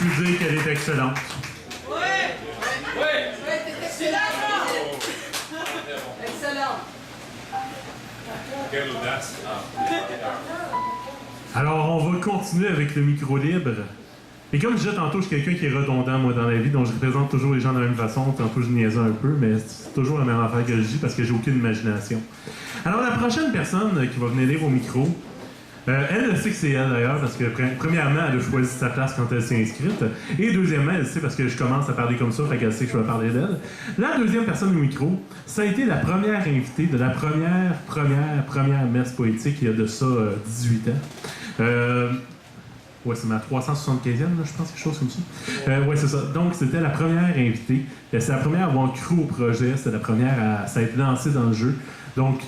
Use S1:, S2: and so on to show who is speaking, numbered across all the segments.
S1: peux dire qu'elle est excellente.
S2: Excellent!
S3: Quelle audace!
S1: Alors, on va continuer avec le micro libre. Et comme je disais tantôt, je suis quelqu'un qui est redondant, moi, dans la vie, donc je représente toujours les gens de la même façon. Tantôt, je niaisais un peu, mais c'est toujours la même affaire que je dis parce que j'ai aucune imagination. Alors, la prochaine personne qui va venir lire au micro, elle sait que c'est elle, d'ailleurs, parce que, premièrement, elle a choisi sa place quand elle s'est inscrite. Et deuxièmement, elle sait parce que je commence à parler comme ça, fait qu'elle sait que je vais parler d'elle. La deuxième personne au micro, ça a été la première invitée de la première messe poétique il y a de ça 18 ans. Ouais, c'est ma 375e, là, je pense, quelque chose comme ça. Ouais, c'est ça. Donc, c'était la première invitée. C'est la première à avoir cru au projet. C'était la première à s'être lancée dans le jeu. Donc,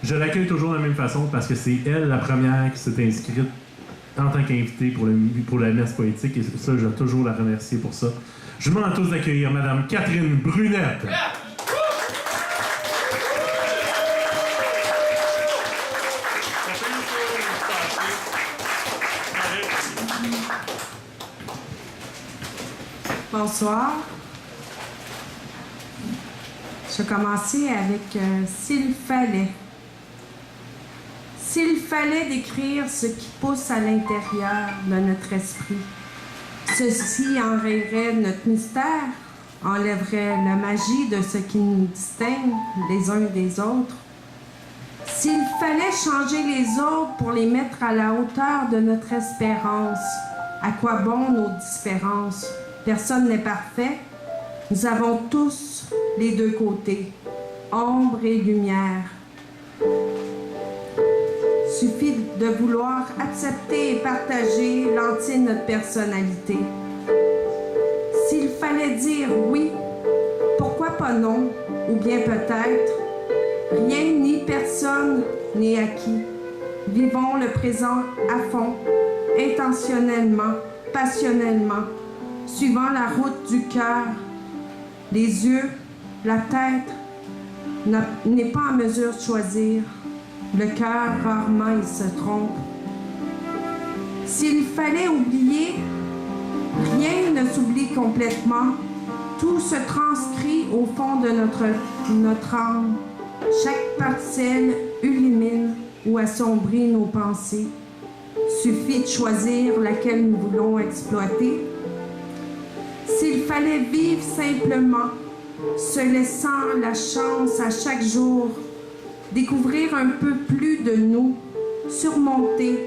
S1: je l'accueille toujours de la même façon parce que c'est elle la première qui s'est inscrite en tant qu'invitée pour la messe poétique. Et ça, je vais toujours la remercier pour ça. Je vous demande à tous d'accueillir Madame Catherine Brunette.
S4: Bonsoir. Je vais commencer avec s'il fallait. S'il fallait décrire ce qui pousse à l'intérieur de notre esprit, ceci enrayerait notre mystère, enlèverait la magie de ce qui nous distingue les uns des autres. S'il fallait changer les autres pour les mettre à la hauteur de notre espérance, à quoi bon nos différences? Personne n'est parfait. Nous avons tous les deux côtés, ombre et lumière. Suffit de vouloir accepter et partager l'entier de notre personnalité. S'il fallait dire oui, pourquoi pas non, ou bien peut-être, rien ni personne n'est acquis. Vivons le présent à fond, intentionnellement, passionnellement, suivant la route du cœur. Les yeux, la tête n'est pas en mesure de choisir. Le cœur, rarement, il se trompe. S'il fallait oublier, rien ne s'oublie complètement. Tout se transcrit au fond de notre âme. Chaque parcelle illumine ou assombrit nos pensées. Suffit de choisir laquelle nous voulons exploiter. S'il fallait vivre simplement, se laissant la chance à chaque jour, découvrir un peu plus de nous, surmonter,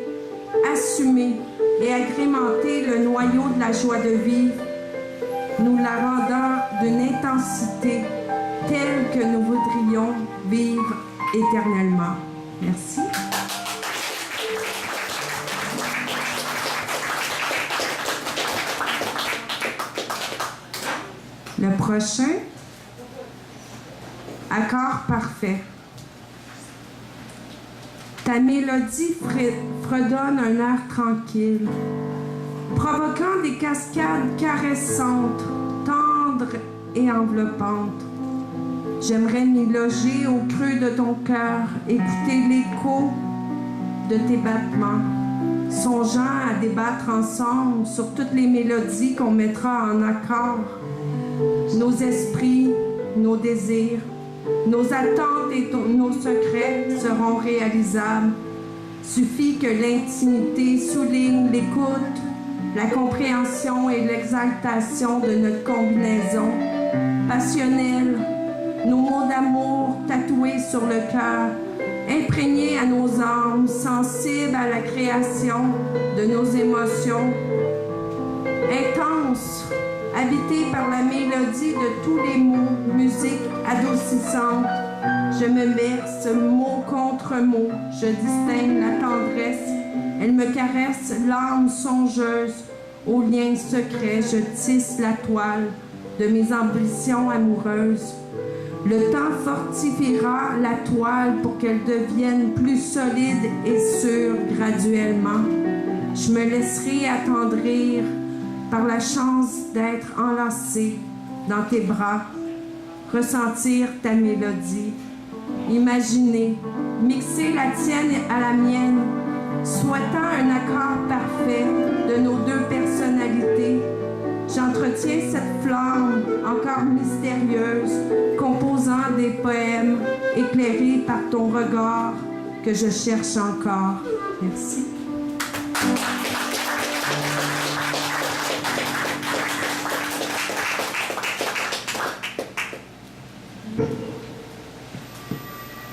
S4: assumer et agrémenter le noyau de la joie de vivre, nous la rendant d'une intensité telle que nous voudrions vivre éternellement. Merci. Le prochain, accord parfait. Ta mélodie fredonne un air tranquille, provoquant des cascades caressantes, tendres et enveloppantes. J'aimerais m'y loger au creux de ton cœur, écouter l'écho de tes battements, songeant à débattre ensemble sur toutes les mélodies qu'on mettra en accord. Nos esprits, nos désirs, nos attentes et nos secrets seront réalisables. Suffit que l'intimité souligne l'écoute, la compréhension et l'exaltation de notre combinaison passionnelle, nos mots d'amour tatoués sur le cœur, imprégnés à nos âmes, sensibles à la création de nos émotions, intenses, habité par la mélodie de tous les mots, musique adoucissante. Je me berce mot contre mot, je distingue la tendresse, elle me caresse l'âme songeuse, aux liens secrets, je tisse la toile de mes ambitions amoureuses. Le temps fortifiera la toile pour qu'elle devienne plus solide et sûre graduellement. Je me laisserai attendrir par la chance d'être enlacée dans tes bras, ressentir ta mélodie, imaginer, mixer la tienne à la mienne, souhaitant un accord parfait de nos deux personnalités, alors mystérieuse, composant des poèmes éclairés par ton regard que je cherche encore. Merci.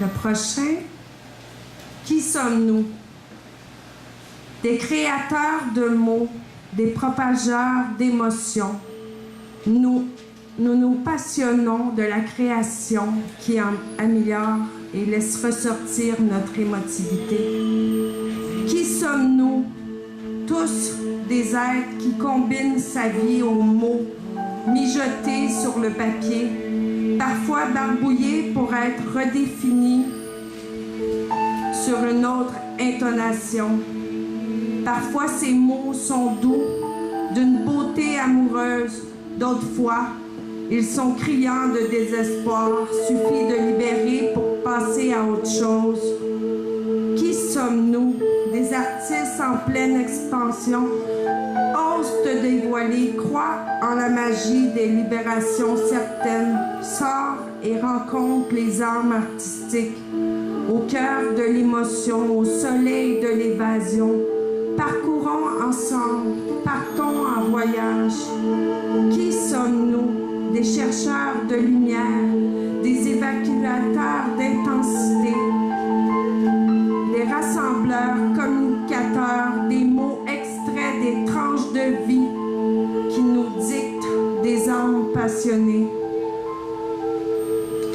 S4: Le prochain, qui sommes-nous? Des créateurs de mots, des propageurs d'émotions. Nous nous passionnons de la création qui améliore et laisse ressortir notre émotivité. Qui sommes-nous? Tous des êtres qui combinent sa vie aux mots, mijotés sur le papier, parfois barbouillés pour être redéfinis sur une autre intonation. Parfois ces mots sont doux, d'une beauté amoureuse, d'autres fois ils sont criants de désespoir, suffit de libérer pour passer à autre chose. Qui sommes-nous? Des artistes en pleine expansion, osent te dévoiler, croient en la magie des libérations certaines, sort et rencontre les armes artistiques, au cœur de l'émotion, au soleil de l'évasion. Parcourons ensemble, partons en voyage. Qui sommes-nous? Des chercheurs de lumière, des évacuateurs d'intensité, des rassembleurs, communicateurs, des mots extraits des tranches de vie qui nous dictent des âmes passionnées.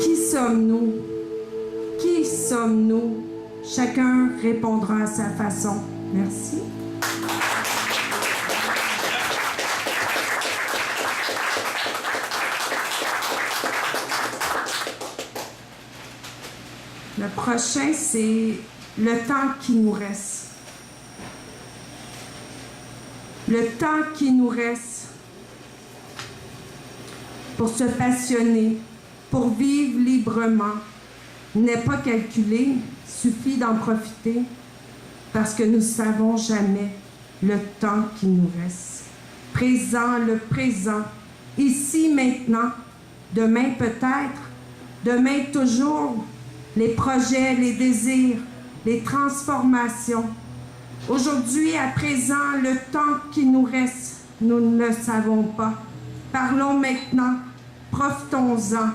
S4: Qui sommes-nous? Qui sommes-nous? Chacun répondra à sa façon. Merci. Le prochain, c'est le temps qui nous reste. Le temps qui nous reste pour se passionner, pour vivre librement, n'est pas calculé, suffit d'en profiter, parce que nous ne savons jamais le temps qui nous reste. Présent, le présent, ici, maintenant, demain peut-être, demain toujours, les projets, les désirs, les transformations. Aujourd'hui, à présent, le temps qui nous reste, nous ne le savons pas. Parlons maintenant, profitons-en.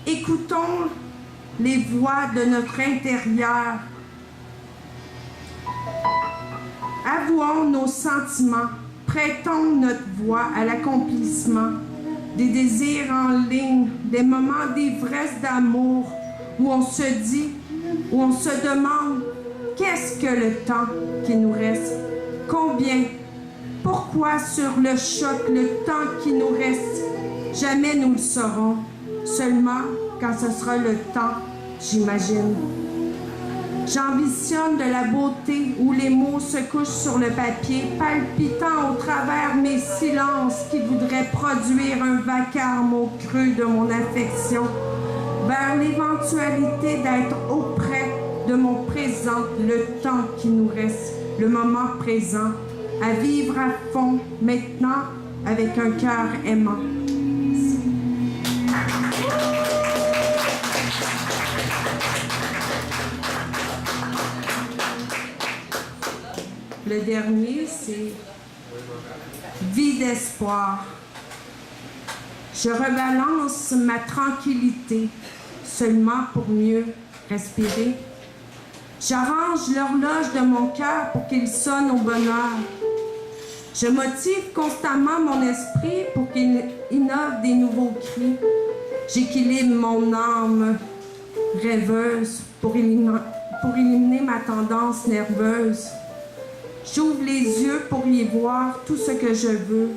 S4: Écoutons les voix de notre intérieur. Avouons nos sentiments, prêtons notre voix à l'accomplissement des désirs en ligne, des moments d'ivresse d'amour, où on se dit, où on se demande qu'est-ce que le temps qui nous reste, combien, pourquoi sur le choc, le temps qui nous reste, jamais nous le saurons, seulement quand ce sera le temps, j'imagine. J'ambitionne de la beauté où les mots se couchent sur le papier, palpitant au travers mes silences qui voudraient produire un vacarme au creux de mon affection, vers l'éventualité d'être auprès de mon présent, le temps qui nous reste, le moment présent, à vivre à fond, maintenant, avec un cœur aimant. Le dernier, c'est vie d'espoir. Je rebalance ma tranquillité seulement pour mieux respirer. J'arrange l'horloge de mon cœur pour qu'il sonne au bonheur. Je motive constamment mon esprit pour qu'il innove des nouveaux cris. J'équilibre mon âme rêveuse pour éliminer ma tendance nerveuse. J'ouvre les yeux pour y voir tout ce que je veux.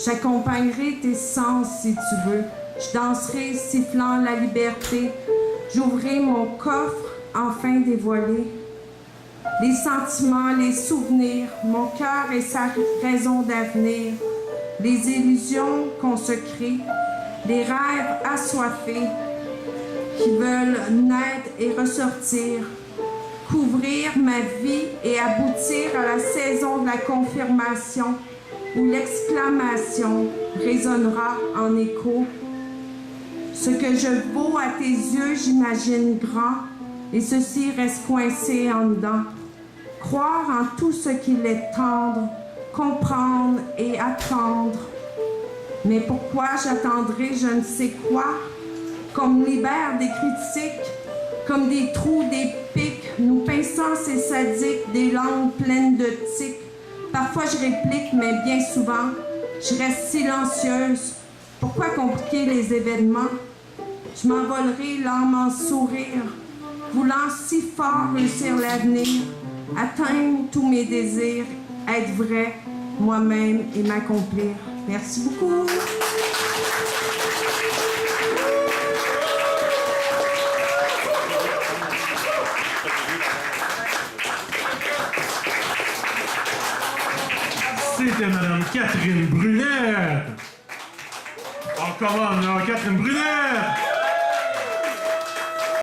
S4: J'accompagnerai tes sens si tu veux. Je danserai sifflant la liberté. J'ouvrirai mon coffre enfin dévoilé. Les sentiments, les souvenirs, mon cœur et sa raison d'avenir. Les illusions qu'on se crée, les rêves assoiffés qui veulent naître et ressortir. Couvrir ma vie et aboutir à la saison de la confirmation. où l'exclamation résonnera en écho. Ce que je vaux à tes yeux, j'imagine grand, et ceci reste coincé en dedans. Croire en tout ce qu'il est tendre, comprendre et attendre. Mais pourquoi j'attendrai je ne sais quoi, qu'on me libère des critiques, comme des trous, des pics, nous pinçants ces sadiques, des langues pleines de tics. Parfois je réplique, mais bien souvent, je reste silencieuse. Pourquoi compliquer les événements? Je m'envolerai l'âme en sourire, voulant si fort réussir l'avenir, atteindre tous mes désirs, être vrai, moi-même et m'accomplir. Merci beaucoup.
S1: C'était Madame Catherine Brunette. Oh, comment, Catherine Brunette!